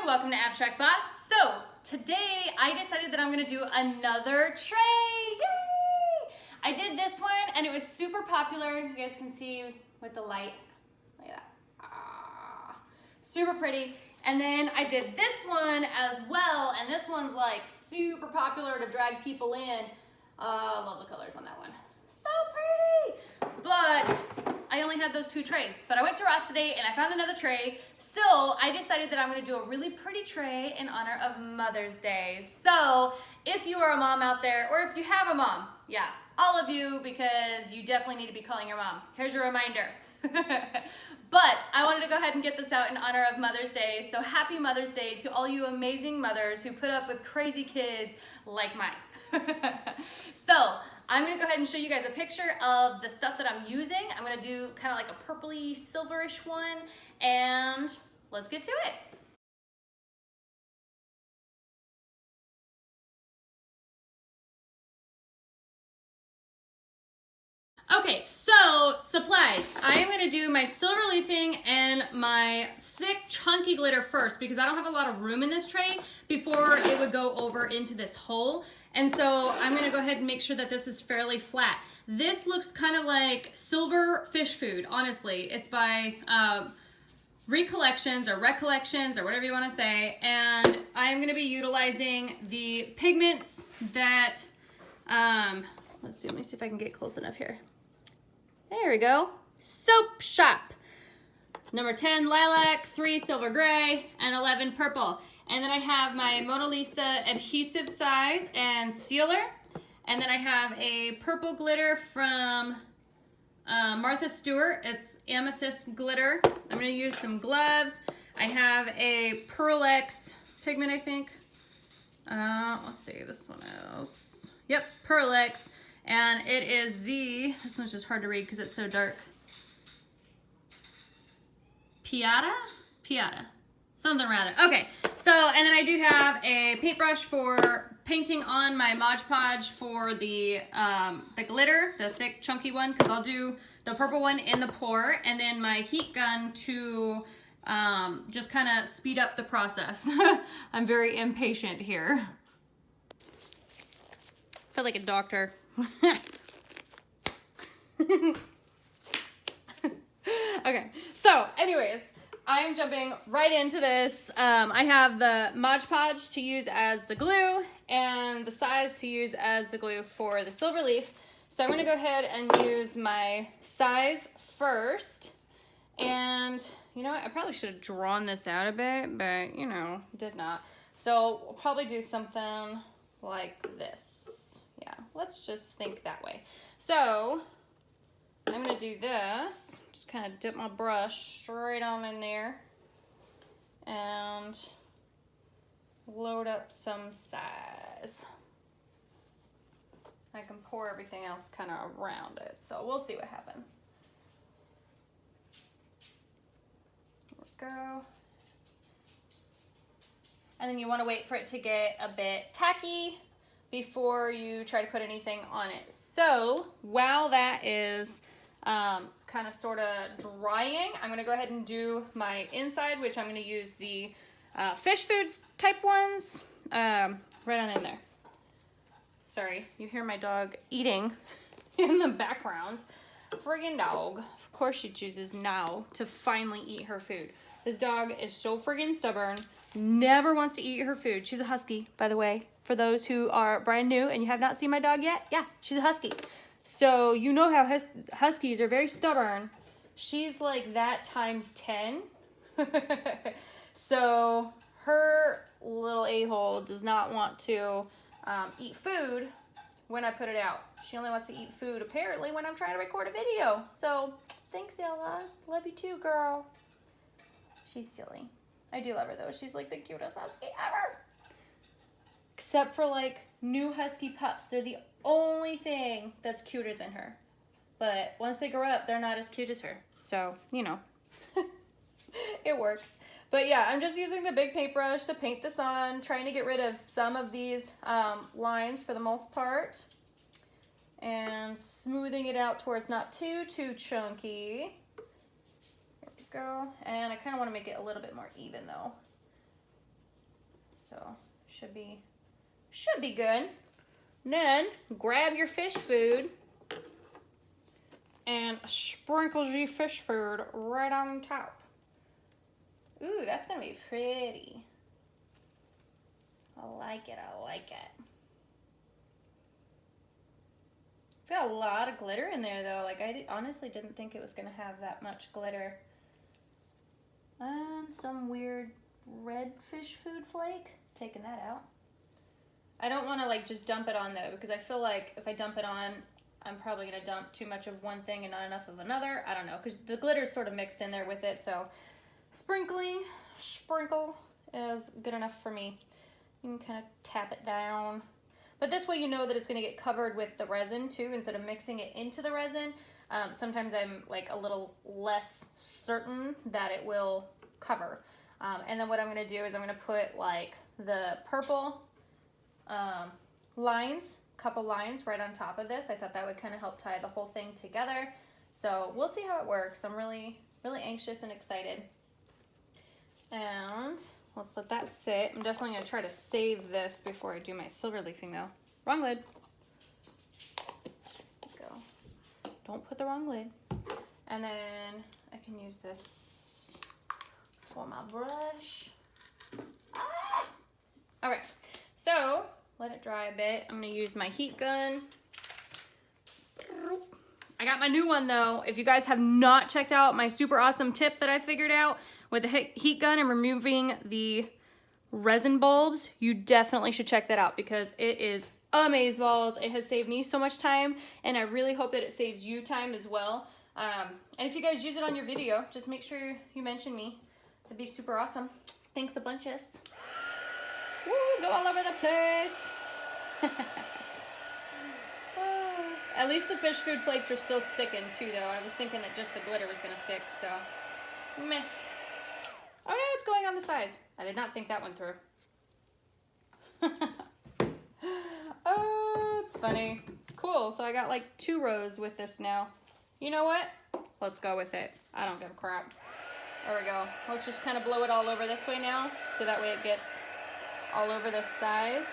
welcome to Abstract Boss. So today I decided that I'm gonna do another tray. Yay! I did this one and it was super popular. You guys can see with the light. Look at that. Super pretty. And then I did this one as well, and this one's like super popular to drag people in. Love the colors on that one. So pretty! But I only had those two trays. But I went to Ross today and I found another tray. So I decided that I'm gonna do a really pretty tray in honor of Mother's Day. So if you are a mom out there, or if you have a mom, yeah, all of you, because you definitely need to be calling your mom. Here's your reminder. But I wanted to go ahead and get this out in honor of Mother's Day. So happy Mother's Day to all you amazing mothers who put up with crazy kids like mine. So I'm gonna go ahead and show you guys a picture of the stuff that I'm using. I'm gonna do kind of like a purpley silverish one, and let's get to it. Okay, so supplies. I am gonna do my silver leafing and my thick chunky glitter first because I don't have a lot of room in this tray before it would go over into this hole. And so I'm gonna go ahead and make sure that this is fairly flat. This looks kind of like silver fish food, honestly. It's by Recollections or Recollections or whatever you wanna say. And I'm gonna be utilizing the pigments that, let's see, let me see if I can get close enough here. There we go. Soap Shop. Number 10 lilac, 3 silver gray, and 11 purple. And then I have my Mona Lisa adhesive size and sealer. And then I have a purple glitter from Martha Stewart. It's amethyst glitter. I'm gonna use some gloves. I have a Pearl X pigment, I think. Let's see, this one is, yep, Pearl X. And it is this one's just hard to read because it's so dark. Piata? Something rather. Okay, so, and then I do have a paintbrush for painting on my Mod Podge for the glitter, the thick chunky one, because I'll do the purple one in the pour, and then my heat gun to just kind of speed up the process. I'm very impatient here. I feel like a doctor. Okay, so anyways, I'm jumping right into this. I have the Mod Podge to use as the glue and the size to use as the glue for the silver leaf. So I'm gonna go ahead and use my size first. And you know what, I probably should have drawn this out a bit, but you know, did not. So we'll probably do something like this. Yeah, let's just think that way. So I'm gonna do this, just kind of dip my brush straight on in there and load up some size. I can pour everything else kind of around it, so we'll see what happens. There we go. And then you want to wait for it to get a bit tacky before you try to put anything on it. So while that is kind of sort of drying, I'm gonna go ahead and do my inside, which I'm gonna use the fish foods type ones right on in there. Sorry, you hear my dog eating in the background. Friggin' dog. Of course she chooses now to finally eat her food. This dog is so friggin' stubborn, never wants to eat her food. She's a husky, by the way. For those who are brand new and you have not seen my dog yet, yeah, she's a husky. So you know how huskies are very stubborn. She's like that times 10. So her little a-hole does not want to eat food when I put it out. She only wants to eat food apparently when I'm trying to record a video. So thanks, Ella. Love you too, girl. She's silly. I do love her though. She's like the cutest husky ever. Except for like new husky pups. They're the only thing that's cuter than her. But once they grow up, they're not as cute as her. So, you know, it works. But yeah, I'm just using the big paintbrush to paint this on, trying to get rid of some of these lines for the most part. And smoothing it out to where it's not too chunky. There we go. And I kind of want to make it a little bit more even though. So should be good. And then grab your fish food and sprinkle your fish food right on top. Ooh, that's gonna be pretty. I like it, I like it. It's got a lot of glitter in there though. Like I honestly didn't think it was gonna have that much glitter. Some weird red fish food flake. Taking that out. I don't wanna like just dump it on though, because I feel like if I dump it on, I'm probably gonna dump too much of one thing and not enough of another. I don't know, because the glitter's sort of mixed in there with it, so sprinkle is good enough for me. You can kind of tap it down. But this way you know that it's gonna get covered with the resin too, instead of mixing it into the resin. Sometimes I'm like a little less certain that it will cover. And then what I'm gonna do is I'm gonna put like the purple couple lines right on top of this. I thought that would kind of help tie the whole thing together. So we'll see how it works. I'm really, really anxious and excited. And let's let that sit. I'm definitely gonna try to save this before I do my silver leafing though. Wrong lid. Go. Don't put the wrong lid. And then I can use this for my brush. Ah! Okay, so let it dry a bit. I'm gonna use my heat gun. I got my new one though. If you guys have not checked out my super awesome tip that I figured out with the heat gun and removing the resin bulbs, you definitely should check that out because it is amazeballs. It has saved me so much time, and I really hope that it saves you time as well. And if you guys use it on your video, just make sure you mention me. That'd be super awesome. Thanks a bunches. Woo, go all over the place. At least the fish food flakes are still sticking too though. I was thinking that just the glitter was gonna stick, so meh. Oh no, it's going on the sides. I did not think that one through. Oh, it's funny. Cool, so I got like 2 rows with this now. You know what? Let's go with it. I don't give a crap. There we go. Let's just kind of blow it all over this way now, so that way it gets all over the sides.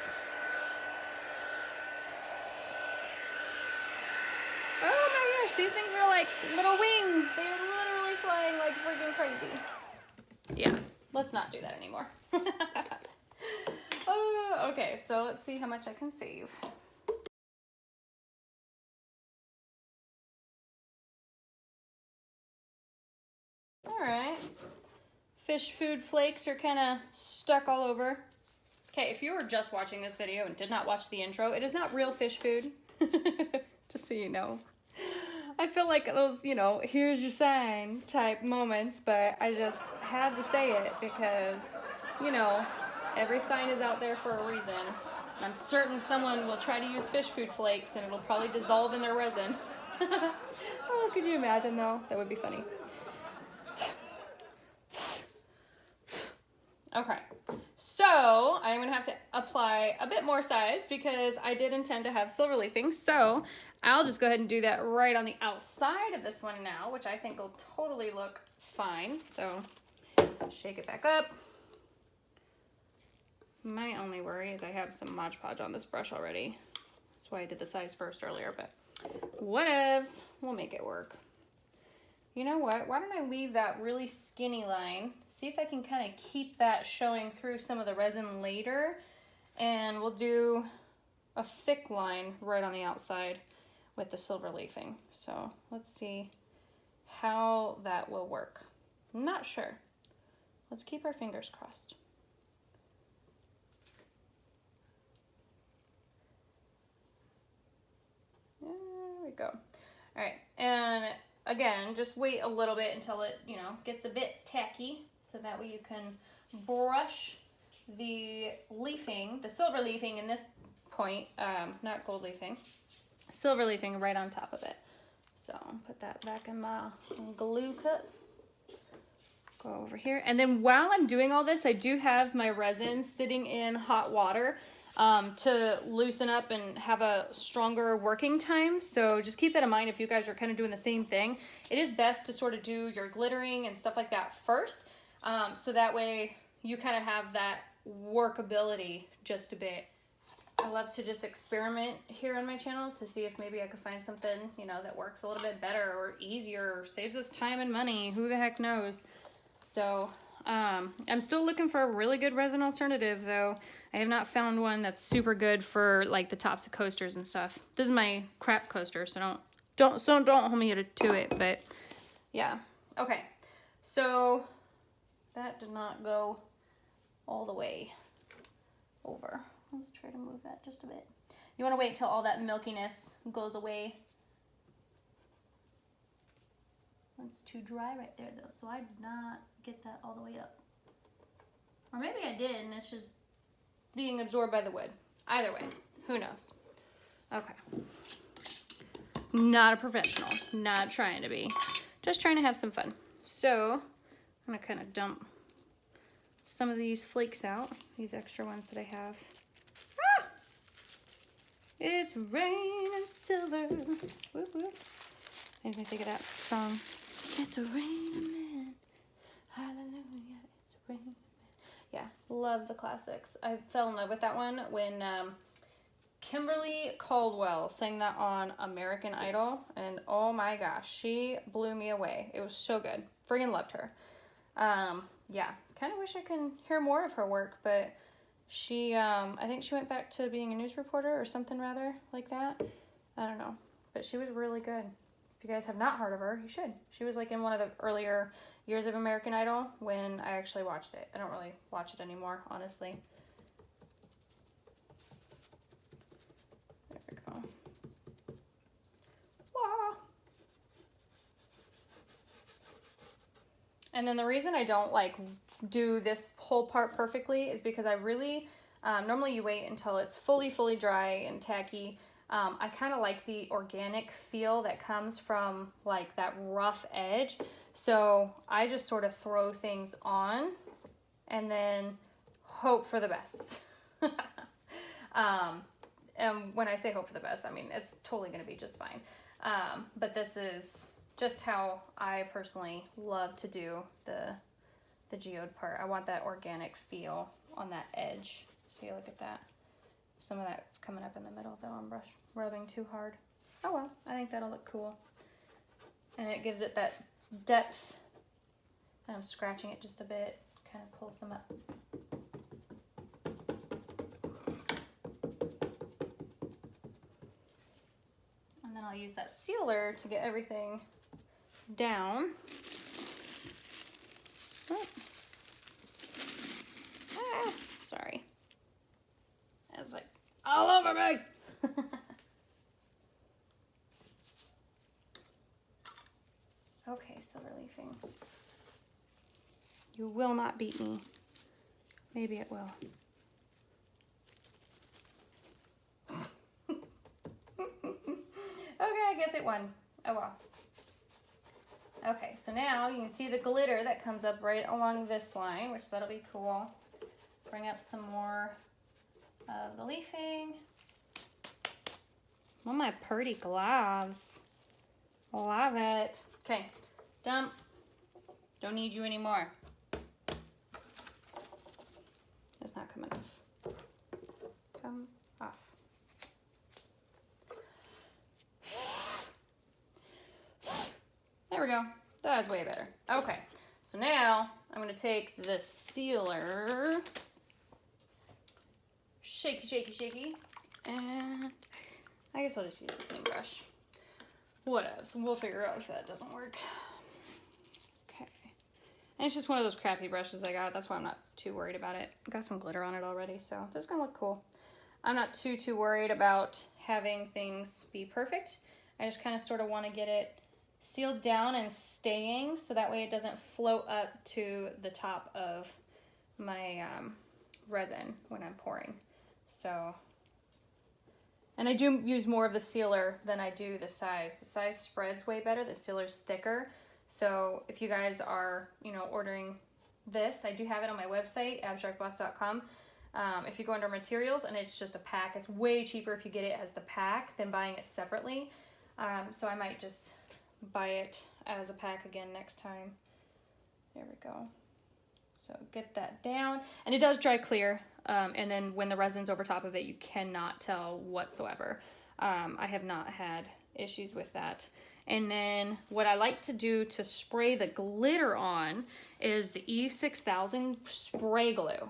Oh my gosh, these things are like little wings. They are literally flying like freaking crazy. Yeah, let's not do that anymore. Okay, so let's see how much I can save. All right, fish food flakes are kind of stuck all over. Okay, if you were just watching this video and did not watch the intro, it is not real fish food, just so you know. I feel like those, you know, here's your sign type moments, but I just had to say it because, you know, every sign is out there for a reason. And I'm certain someone will try to use fish food flakes and it'll probably dissolve in their resin. Oh, could you imagine though? That would be funny. Okay, so I'm gonna have to apply a bit more size because I did intend to have silver leafing. So I'll just go ahead and do that right on the outside of this one now, which I think will totally look fine. So shake it back up. My only worry is I have some Mod Podge on this brush already. That's why I did the size first earlier, but whatevs, we'll make it work. You know what? Why don't I leave that really skinny line? See if I can kind of keep that showing through some of the resin later. And we'll do a thick line right on the outside with the silver leafing. So let's see how that will work. I'm not sure. Let's keep our fingers crossed. There we go. All right, and again, just wait a little bit until it, you know, gets a bit tacky, so that way you can brush the leafing, the silver leafing in this point, not gold leafing, silver leafing right on top of it. So put that back in my glue cup. Go over here. And then while I'm doing all this, I do have my resin sitting in hot water to loosen up and have a stronger working time. So just keep that in mind if you guys are kind of doing the same thing. It is best to sort of do your glittering and stuff like that first. So that way you kind of have that workability just a bit. I love to just experiment here on my channel to see if maybe I could find something, you know, that works a little bit better or easier or saves us time and money. Who the heck knows? So I'm still looking for a really good resin alternative, though. I have not found one that's super good for like the tops of coasters and stuff. This is my crap coaster, so don't hold me to it. But yeah, okay. So that did not go all the way over. Let's try to move that just a bit. You want to wait till all that milkiness goes away. It's too dry right there though, so I did not get that all the way up. Or maybe I did and it's just being absorbed by the wood. Either way, who knows? Okay. Not a professional, not trying to be. Just trying to have some fun. So I'm gonna kind of dump some of these flakes out, these extra ones that I have. Ah! It's raining silver. Whoop, whoop. Makes me think of that song. It's raining, hallelujah, it's raining. Yeah, love the classics. I fell in love with that one when Kimberly Caldwell sang that on American Idol, and oh my gosh, she blew me away. It was so good. Friggin' loved her. Yeah, kind of wish I could hear more of her work, but she, I think she went back to being a news reporter or something rather like that. I don't know, but she was really good. If you guys have not heard of her, you should. She was like in one of the earlier years of American Idol when I actually watched it. I don't really watch it anymore, honestly. There we go. Wow. And then the reason I don't like do this whole part perfectly is because I really, normally you wait until it's fully dry and tacky. I kind of like the organic feel that comes from like that rough edge. So I just sort of throw things on and then hope for the best. And when I say hope for the best, I mean, it's totally going to be just fine. But this is just how I personally love to do the geode part. I want that organic feel on that edge. See, look at that. Some of that's coming up in the middle though. I'm rubbing too hard. Oh well, I think that'll look cool. And it gives it that depth. And I'm scratching it just a bit, kind of pulls them up. And then I'll use that sealer to get everything down. Oh. Ah, sorry. It's like all over me. Okay, silver leafing. You will not beat me. Maybe it will. Okay, I guess it won. Oh well. Okay, so now you can see the glitter that comes up right along this line, which that'll be cool. Bring up some more of the leafing. Oh, my pretty gloves. Love it. Okay, dump. Don't need you anymore. It's not coming off. Come off. There we go. That's way better. Okay, so now I'm going to take the sealer. Shaky, shaky, shaky. And I guess I'll just use the same brush. Whatevs. We'll figure out if that doesn't work. Okay. And it's just one of those crappy brushes I got. That's why I'm not too worried about it. I got some glitter on it already, so this is going to look cool. I'm not too worried about having things be perfect. I just kind of sort of want to get it sealed down and staying so that way it doesn't float up to the top of my resin when I'm pouring. So, and I do use more of the sealer than I do the size. The size spreads way better. The sealer's thicker. So if you guys are, you know, ordering this, I do have it on my website, abstractboss.com. If you go under materials and it's just a pack, it's way cheaper if you get it as the pack than buying it separately. So I might just buy it as a pack again next time. There we go. So get that down, and it does dry clear, and then when the resin's over top of it, you cannot tell whatsoever. I have not had issues with that. And then what I like to do to spray the glitter on is the E6000 spray glue.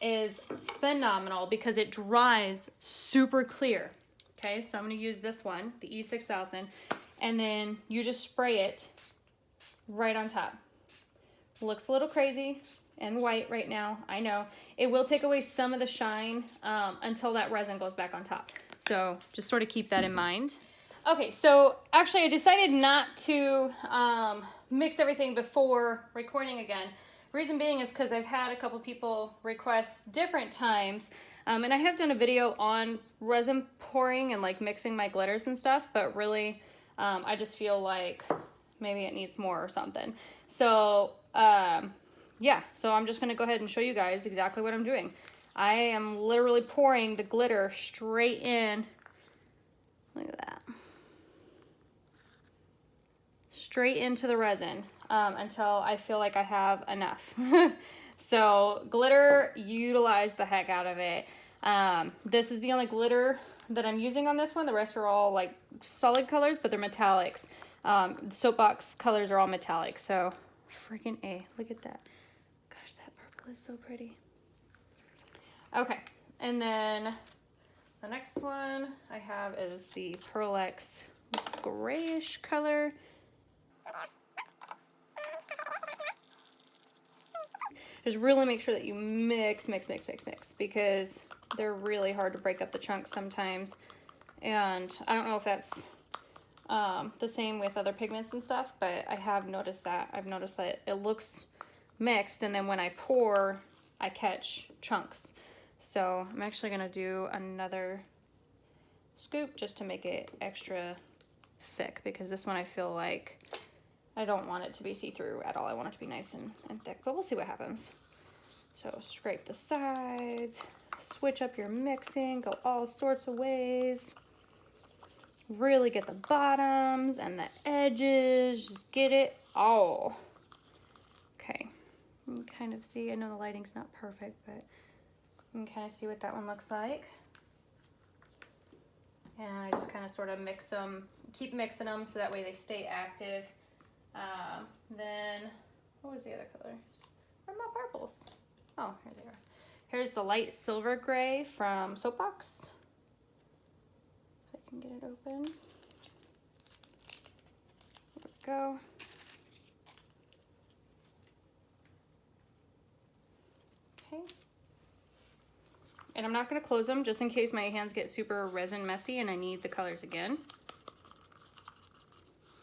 Is phenomenal because it dries super clear. Okay, so I'm going to use this one, the E6000, and then you just spray it right on top. Looks a little crazy and white right now, I know. It will take away some of the shine until that resin goes back on top. So just sort of keep that in mind. Okay, so actually I decided not to mix everything before recording again. Reason being is because I've had a couple people request different times, and I have done a video on resin pouring and like mixing my glitters and stuff, but really I just feel like maybe it needs more or something. So yeah, so I'm just gonna go ahead and show you guys exactly what I'm doing. I am literally pouring the glitter straight in. Look at that. Straight into the resin until I feel like I have enough. So glitter, utilize the heck out of it. This is the only glitter that I'm using on this one. The rest are all like solid colors, but they're metallics. Soapbox colors are all metallic. So freaking A, look at that. Gosh, that purple is so pretty. Okay, and then the next one I have is the Pearl X grayish color. Just really make sure that you mix because they're really hard to break up the chunks sometimes. And I don't know if that's the same with other pigments and stuff, but I have noticed that. I've noticed that it looks mixed, and then when I pour, I catch chunks. So I'm actually gonna do another scoop just to make it extra thick, because this one I feel like I don't want it to be see-through at all. I want it to be nice and thick, but we'll see what happens. So scrape the sides, switch up your mixing, go all sorts of ways. Really get the bottoms and the edges, just get it all. Okay, you can kind of see, I know the lighting's not perfect, but you can kind of see what that one looks like. And I just kind of sort of mix them, keep mixing them so that way they stay active. Then, what was the other color? Where are my purples? Oh, here they are. Here's the light silver gray from Soapbox. If I can get it open. There we go. Okay. And I'm not going to close them just in case my hands get super resin messy and I need the colors again.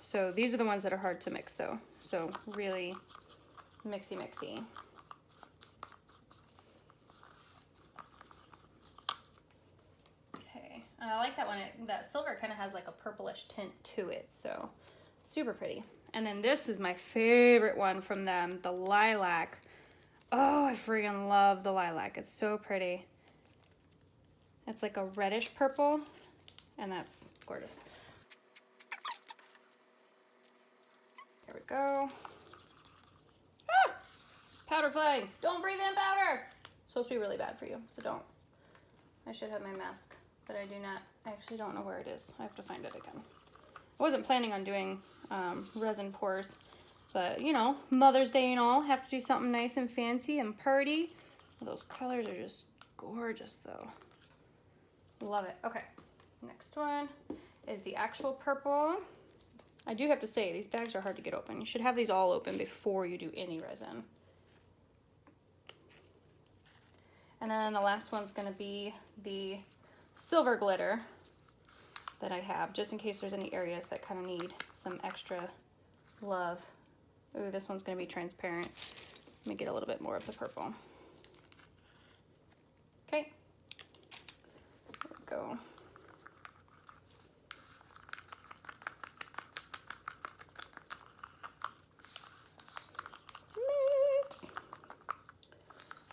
So these are the ones that are hard to mix though. So really mixy. Okay, and I like that one. That silver kind of has like a purplish tint to it. So super pretty. And then this is my favorite one from them, the lilac. Oh, I freaking love the lilac. It's so pretty. It's like a reddish purple, and that's gorgeous. There we go. Ah! Powder flying. Don't breathe in powder. It's supposed to be really bad for you, so don't. I should have my mask, but I do not. I actually don't know where it is. I have to find it again. I wasn't planning on doing resin pours, but you know, Mother's Day and all, have to do something nice and fancy and pretty. Those colors are just gorgeous though. Love it. Okay, next one is the actual purple. I do have to say, these bags are hard to get open. You should have these all open before you do any resin. And then the last one's gonna be the silver glitter that I have, just in case there's any areas that kind of need some extra love. Ooh, this one's gonna be transparent. Let me get a little bit more of the purple. Okay, there we go.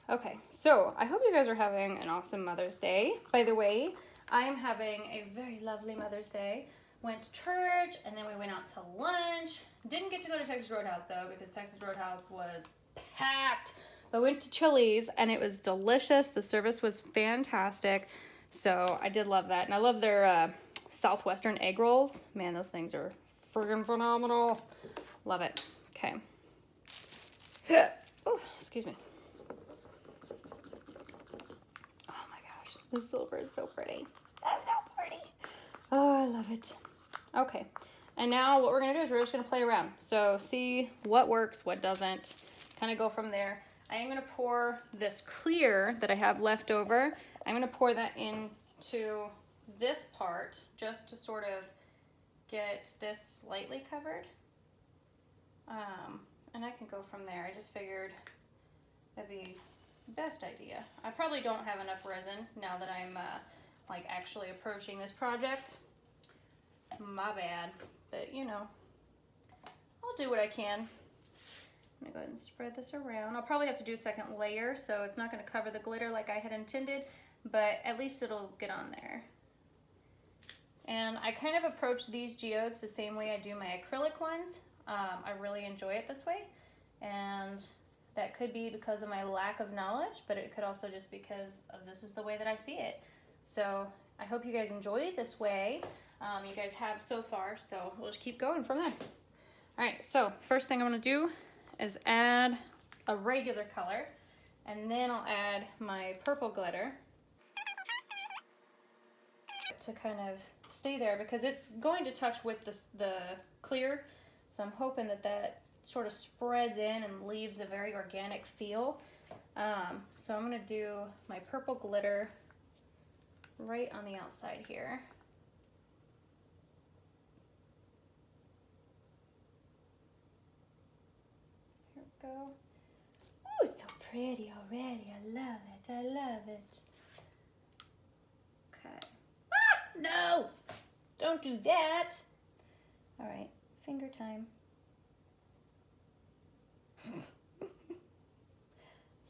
Okay, so I hope you guys are having an awesome Mother's Day. By the way, I am having a very lovely Mother's Day. Went to church, and then we went out to lunch. Didn't get to go to Texas Roadhouse, though, because Texas Roadhouse was packed. I went to Chili's and it was delicious. The service was fantastic. So I did love that. And I love their Southwestern egg rolls. Man, those things are friggin' phenomenal. Love it. Okay. Oh, excuse me. Oh my gosh, the silver is so pretty. That's so pretty. Oh, I love it. Okay, and now what we're gonna do is we're just gonna play around. So see what works, what doesn't, kind of go from there. I am gonna pour this clear that I have left over. I'm gonna pour that into this part just to sort of get this slightly covered. And I can go from there. I just figured that'd be the best idea. I probably don't have enough resin now that I'm like actually approaching this project. My bad, but you know, I'll do what I can. I'm gonna go ahead and spread this around. I'll probably have to do a second layer, so it's not gonna cover the glitter like I had intended, but at least it'll get on there. And I kind of approach these geodes the same way I do my acrylic ones. I really enjoy it this way, and that could be because of my lack of knowledge, but it could also just because of this is the way that I see it. So I hope you guys enjoy this way. You guys have so far, so we'll just keep going from there. All right, so first thing I'm gonna do is add a regular color, and then I'll add my purple glitter to kind of stay there because it's going to touch with the clear. So I'm hoping that that sort of spreads in and leaves a very organic feel. So I'm gonna do my purple glitter right on the outside here. Here we go. Ooh, it's so pretty already. I love it, I love it. Okay. Ah, no! Don't do that! All right, finger time.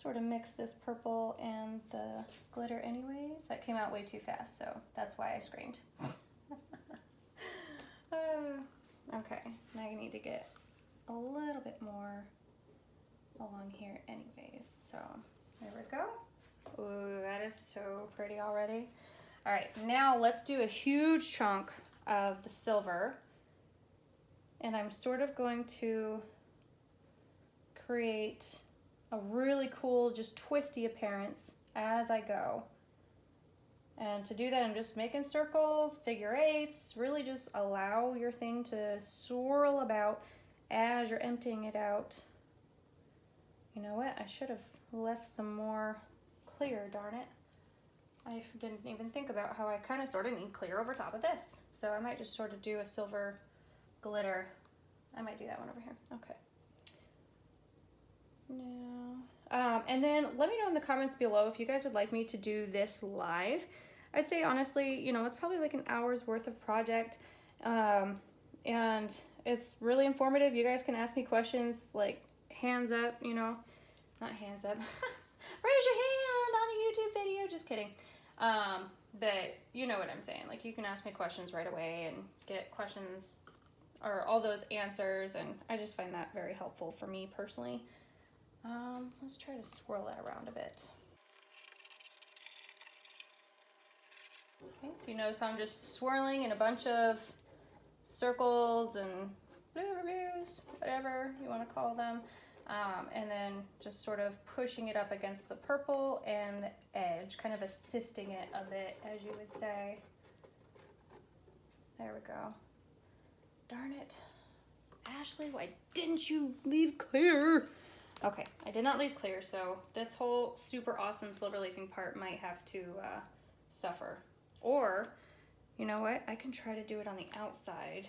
Sort of mix this purple and the glitter anyways. That came out way too fast, so that's why I screamed. Okay, now you need to get a little bit more along here anyways. So there we go. Ooh, that is so pretty already. All right, now let's do a huge chunk of the silver. And I'm sort of going to create a really cool, just twisty appearance as I go. And to do that, I'm just making circles, figure eights, really just allow your thing to swirl about as you're emptying it out. You know what? I should have left some more clear, darn it. I didn't even think about how I kind of sort of need clear over top of this. So I might just sort of do a silver glitter. I might do that one over here. Okay. Now, and then let me know in the comments below if you guys would like me to do this live. I'd say honestly, you know, it's probably like an hour's worth of project, and it's really informative. You guys can ask me questions like hands up, you know, not hands up, raise your hand on a YouTube video, just kidding. But you know what I'm saying, like you can ask me questions right away and get questions or all those answers, and I just find that very helpful for me personally. Let's try to swirl that around a bit. Okay, you notice how I'm just swirling in a bunch of circles and reviews, whatever you want to call them, and then just sort of pushing it up against the purple and the edge, kind of assisting it a bit, as you would say. There we go. Darn it. Ashley, why didn't you leave clear? Okay, I did not leave clear, so this whole super awesome silver leafing part might have to suffer. Or, you know what? I can try to do it on the outside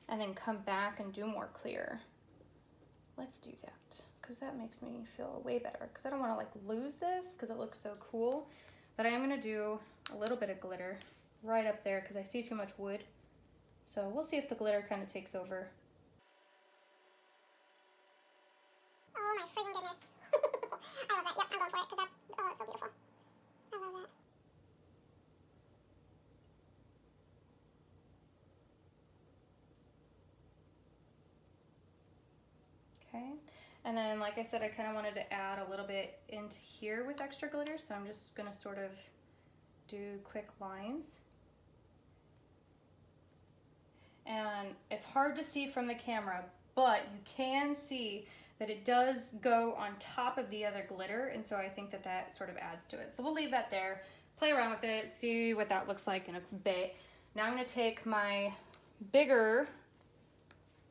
and then come back and do more clear. Let's do that, because that makes me feel way better, because I don't want to like lose this because it looks so cool. But I am going to do a little bit of glitter right up there because I see too much wood. So we'll see if the glitter kind of takes over. Oh my friggin' goodness. I love that. Yep, I'm going for it because that's, oh, it's so beautiful. I love that. Okay, And then, like I said, I kind of wanted to add a little bit into here with extra glitter, so I'm just gonna sort of do quick lines. And it's hard to see from the camera, but you can see that it does go on top of the other glitter, and so I think that that sort of adds to it. So we'll leave that there, play around with it, see what that looks like in a bit. Now I'm gonna take my bigger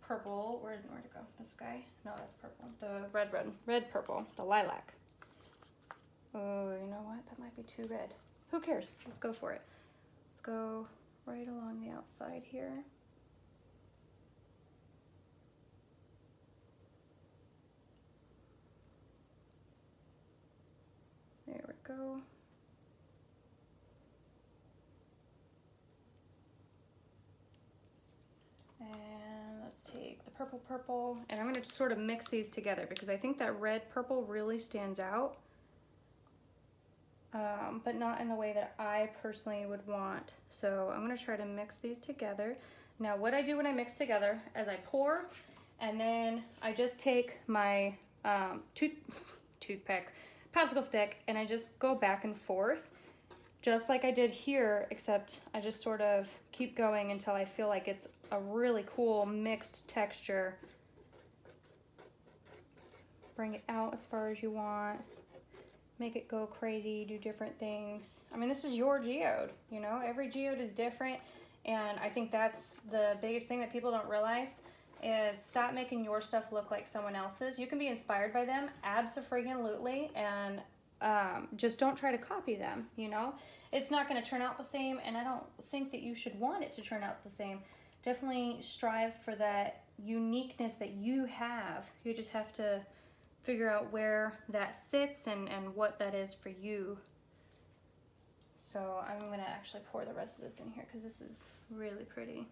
purple, where'd it go? This guy? No, that's purple. The red purple, the lilac. Oh, you know what? That might be too red. Who cares? Let's go for it. Let's go right along the outside here. There we go. And let's take the purple, and I'm gonna sort of mix these together because I think that red purple really stands out, but not in the way that I personally would want. So I'm gonna try to mix these together. Now what I do when I mix together is I pour, and then I just take my toothpick, popsicle stick, and I just go back and forth just like I did here, except I just sort of keep going until I feel like it's a really cool mixed texture. Bring it out as far as you want, make it go crazy, do different things. I mean, this is your geode, you know, every geode is different, and I think that's the biggest thing that people don't realize is stop making your stuff look like someone else's. You can be inspired by them, abso-freaking-lutely, and just don't try to copy them, you know? It's not going to turn out the same, and I don't think that you should want it to turn out the same. Definitely strive for that uniqueness that you have. You just have to figure out where that sits and what that is for you. So I'm going to actually pour the rest of this in here because this is really pretty.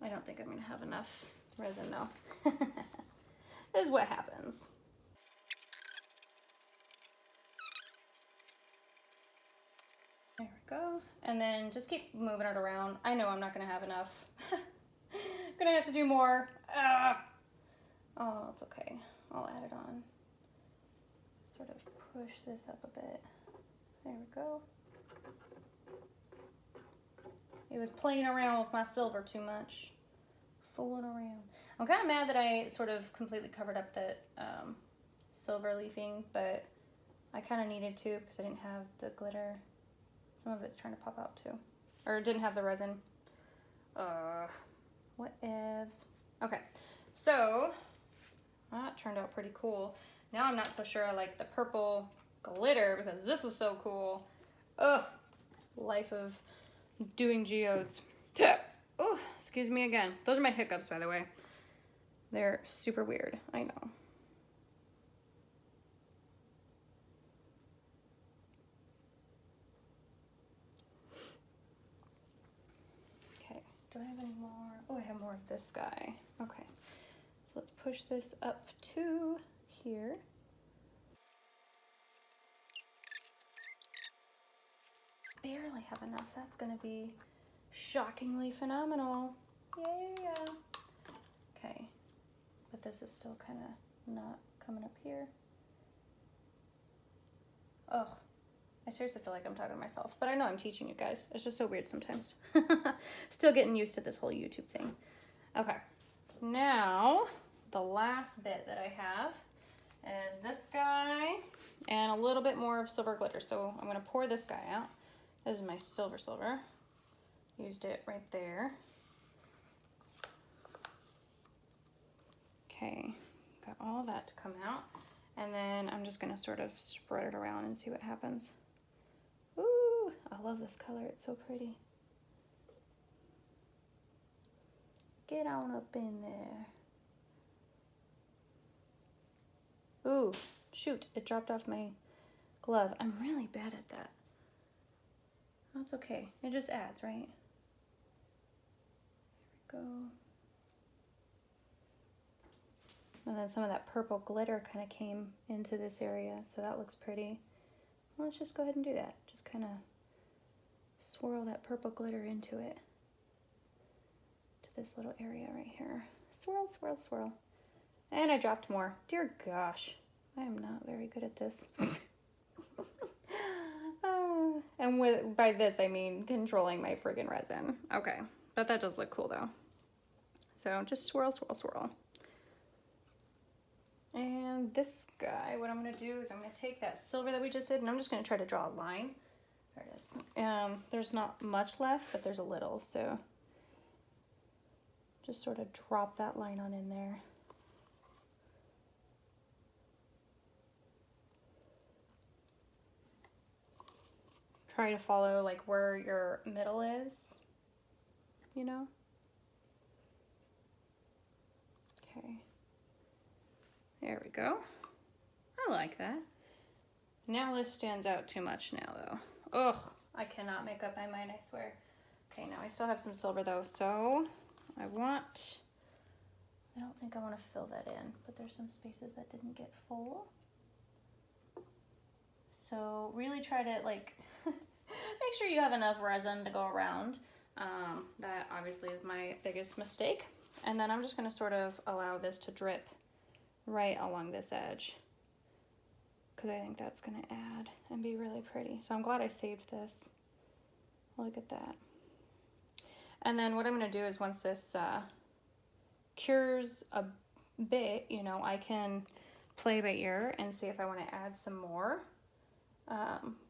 I don't think I'm going to have enough resin though. This is what happens. There we go. And then just keep moving it around. I know I'm not going to have enough. Gonna have to do more. Oh, it's okay. I'll add it on. Sort of push this up a bit. There we go. It was playing around with my silver too much. Fooling around. I'm kind of mad that I sort of completely covered up that silver leafing, but I kind of needed to because I didn't have the glitter. Some of it's trying to pop out too. Or didn't have the resin. What ifs? Okay, so that turned out pretty cool. Now I'm not so sure I like the purple glitter because this is so cool. Ugh, life of doing geodes. Oh, excuse me again. Those are my hiccups, by the way. They're super weird, I know. Okay, do I have any more? Oh, I have more of this guy. Okay, so let's push this up to here. Barely have enough. That's gonna be shockingly phenomenal. Yeah. Okay, but this is still kind of not coming up here. Ugh, I seriously feel like I'm talking to myself, but I know I'm teaching you guys. It's just so weird sometimes. Still getting used to this whole YouTube thing. Okay, now the last bit that I have is this guy and a little bit more of silver glitter. So I'm gonna pour this guy out. This is my silver. Used it right there. Okay, got all that to come out. And then I'm just gonna sort of spread it around and see what happens. Ooh, I love this color, it's so pretty. Get on up in there. Ooh, shoot, it dropped off my glove. I'm really bad at that. That's okay, it just adds, right? There we go. And then some of that purple glitter kind of came into this area, so that looks pretty. Well, let's just go ahead and do that. Just kind of swirl that purple glitter into it. To this little area right here. Swirl, swirl, swirl. And I dropped more. Dear gosh, I am not very good at this. And by this, I mean controlling my friggin' resin. Okay, but that does look cool though. So just swirl, swirl, swirl. And this guy, what I'm gonna do is I'm gonna take that silver that we just did and I'm just gonna try to draw a line. There it is. There's not much left, but there's a little, so just sort of drop that line on in there. Try to follow like where your middle is, you know? Okay. There we go. I like that. Now this stands out too much now though. Ugh, I cannot make up my mind, I swear. Okay, now I still have some silver though, so I don't think I want to fill that in, but there's some spaces that didn't get full. So really try to like, make sure you have enough resin to go around. That obviously is my biggest mistake. And then I'm just gonna sort of allow this to drip right along this edge, because I think that's gonna add and be really pretty. So I'm glad I saved this. Look at that. And then what I'm gonna do is once this cures a bit, you know, I can play by ear and see if I wanna add some more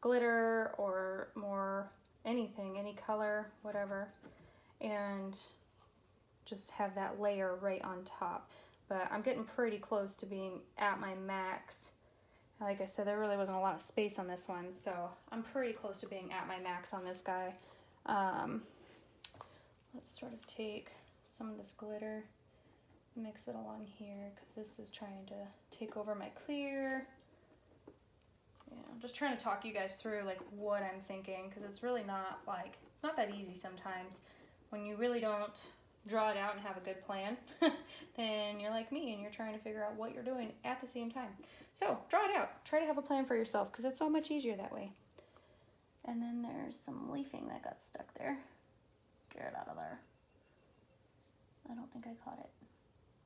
glitter or more anything, any color, whatever, and just have that layer right on top. But I'm getting pretty close to being at my max. Like I said, there really wasn't a lot of space on this one, so I'm pretty close to being at my max on this guy. Let's sort of take some of this glitter, mix it along here, because this is trying to take over my clear. Yeah, I'm just trying to talk you guys through like what I'm thinking, because it's really not like, it's not that easy sometimes when you really don't draw it out and have a good plan. Then you're like me and you're trying to figure out what you're doing at the same time. So draw it out, try to have a plan for yourself, because it's so much easier that way. And then there's some leafing that got stuck there. Get it out of there. I don't think I caught it.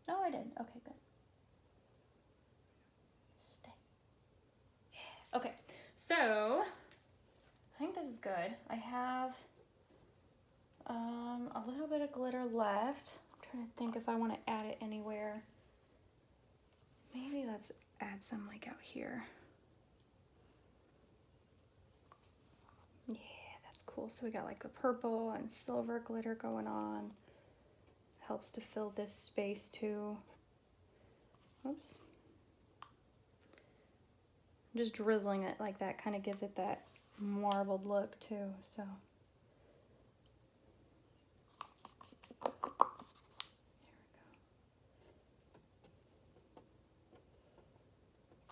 No, I did. Okay, good. Stay. Yeah. Okay, so I think this is good. I have a little bit of glitter left. I'm trying to think if I want to add it anywhere. Maybe let's add some like out here. Yeah, that's cool. So we got like the purple and silver glitter going on. Helps to fill this space too. Oops. Just drizzling it like that kind of gives it that marbled look too, so.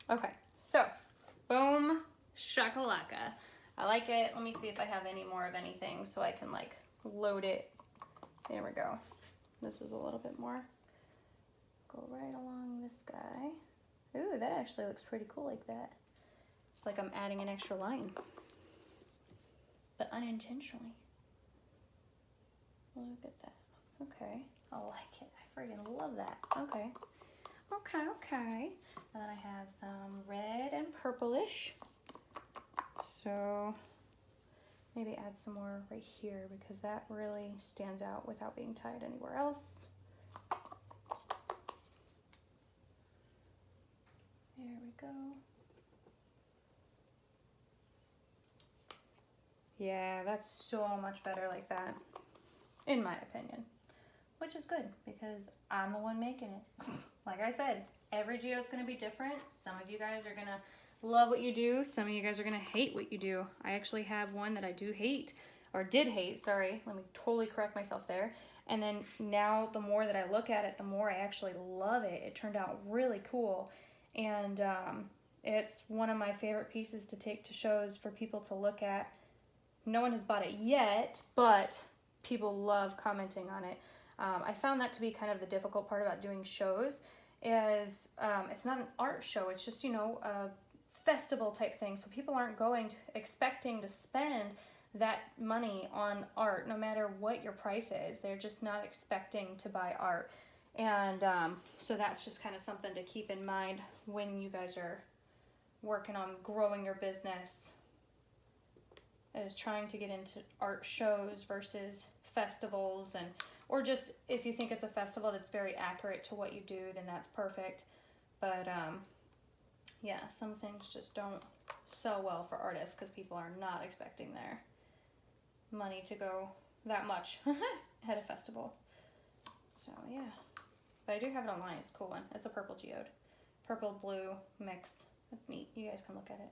Okay, so boom shakalaka. I like it. Let me see if I have any more of anything so I can like load it. There we go. This is a little bit more. Go right along this guy. Ooh, that actually looks pretty cool like that. It's like I'm adding an extra line, but unintentionally. Look at that. Okay, I like it. I freaking love that. Okay. Okay, okay. And then I have some red and purplish. So maybe add some more right here, because that really stands out without being tied anywhere else. There we go. Yeah, that's so much better like that, in my opinion, which is good because I'm the one making it. Like I said, every geode's gonna be different. Some of you guys are gonna love what you do. Some of you guys are gonna hate what you do. I actually have one that I do hate, or did hate, sorry. Let me totally correct myself there. And then now the more that I look at it, the more I actually love it. It turned out really cool. And it's one of my favorite pieces to take to shows for people to look at. No one has bought it yet, but people love commenting on it. I found that to be kind of the difficult part about doing shows is it's not an art show. It's just, you know, a festival type thing. So people aren't expecting to spend that money on art, no matter what your price is. They're just not expecting to buy art. And so that's just kind of something to keep in mind when you guys are working on growing your business, is trying to get into art shows versus festivals, and or just if you think it's a festival that's very accurate to what you do, then that's perfect. But yeah, some things just don't sell well for artists because people are not expecting their money to go that much at a festival. So yeah, but I do have it online. It's a cool one. It's a purple geode, purple blue mix. It's neat. You guys can look at it.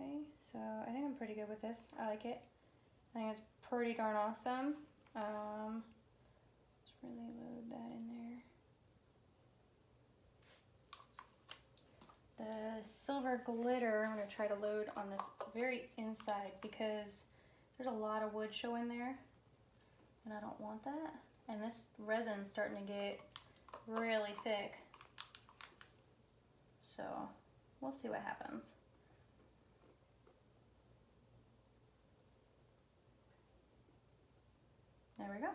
Okay, so I think I'm pretty good with this. I like it. I think it's pretty darn awesome. Let's really load that in there. The silver glitter, I'm going to try to load on this very inside because there's a lot of wood showing there, and I don't want that. And this resin's starting to get really thick, so we'll see what happens. There we go.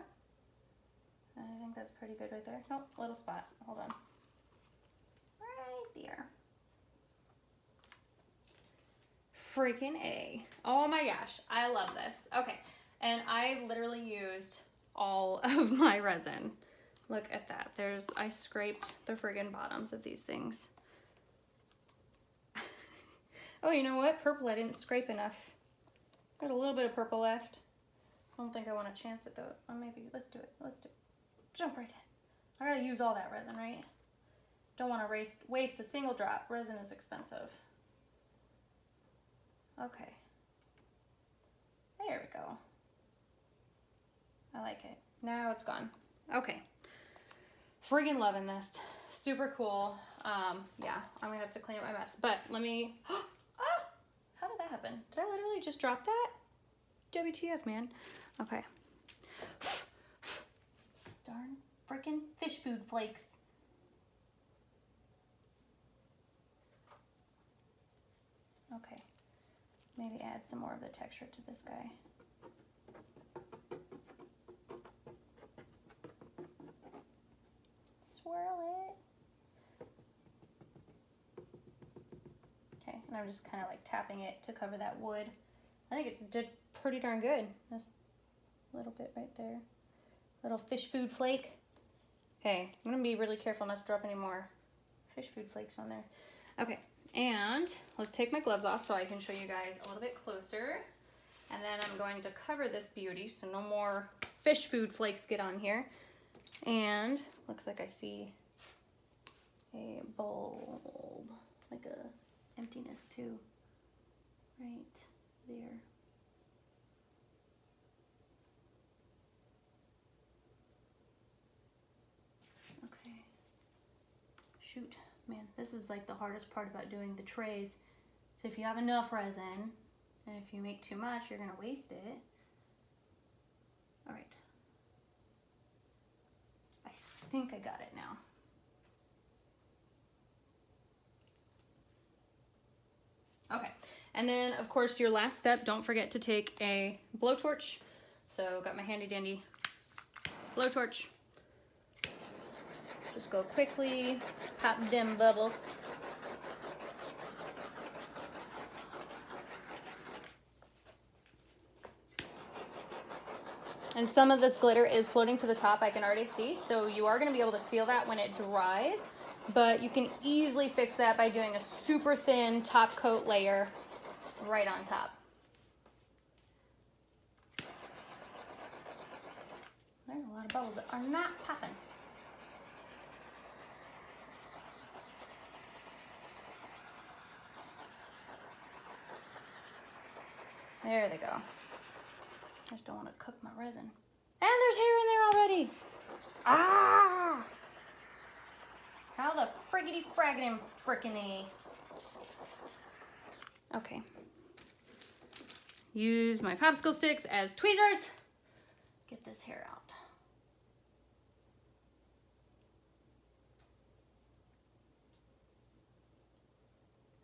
I think that's pretty good right there. Nope, little spot. Hold on. Right there. Freaking A. Oh my gosh, I love this. Okay, and I literally used all of my resin. Look at that. I scraped the friggin' bottoms of these things. Oh, you know what? Purple I didn't scrape enough. There's a little bit of purple left. I don't think I want to chance it though. Or maybe, let's do it. Let's do it. Jump right in. I gotta use all that resin, right? Don't want to waste a single drop. Resin is expensive. Okay. There we go. I like it. Now it's gone. Okay. Friggin' loving this. Super cool. Yeah, I'm gonna have to clean up my mess. But let me, how did that happen? Did I literally just drop that? WTF, man. Okay. Darn freaking fish food flakes. Okay. Maybe add some more of the texture to this guy. Swirl it. Okay, and I'm just kind of like tapping it to cover that wood. I think it did pretty darn good. Just a little bit right there. Little fish food flake. Okay, I'm gonna be really careful not to drop any more fish food flakes on there. Okay, and let's take my gloves off so I can show you guys a little bit closer. And then I'm going to cover this beauty so no more fish food flakes get on here. And looks like I see a bulb, like a emptiness too, right there. Okay. Shoot, man, this is like the hardest part about doing the trays. So if you have enough resin, and if you make too much, you're gonna waste it. All right. I think I got it now. Okay, and then of course your last step, don't forget to take a blowtorch. So got my handy dandy blowtorch. Just go quickly, pop them bubbles. And some of this glitter is floating to the top, I can already see. So you are gonna be able to feel that when it dries, but you can easily fix that by doing a super thin top coat layer right on top. There's a lot of bubbles that are not popping. There they go. I just don't want to cook my resin. And there's hair in there already. Ah! How the friggity fraggity frickin'-y. Okay. Use my popsicle sticks as tweezers. Get this hair out.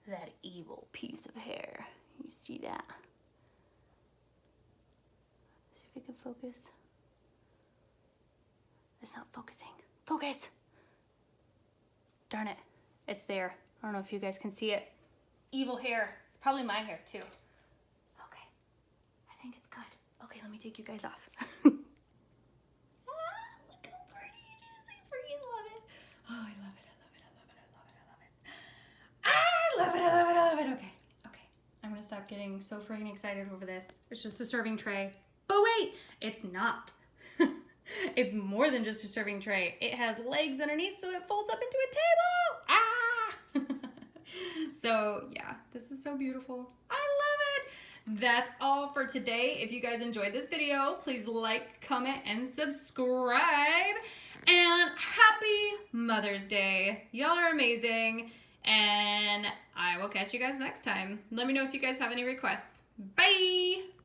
That evil piece of hair. You see that? I can focus. It's not focusing. Focus! Darn it. It's there. I don't know if you guys can see it. Evil hair. It's probably my hair too. Okay. I think it's good. Okay, let me take you guys off. Look how pretty it is. I freaking love it. Oh, I love it. I love it. I love it. I love it. I love it. I love it. I love it. Okay. Okay. I'm gonna stop getting so freaking excited over this. It's just a serving tray. But wait, it's not. It's more than just a serving tray. It has legs underneath so it folds up into a table. Ah! So yeah, this is so beautiful. I love it. That's all for today. If you guys enjoyed this video, please like, comment, and subscribe. And happy Mother's Day. Y'all are amazing. And I will catch you guys next time. Let me know if you guys have any requests. Bye!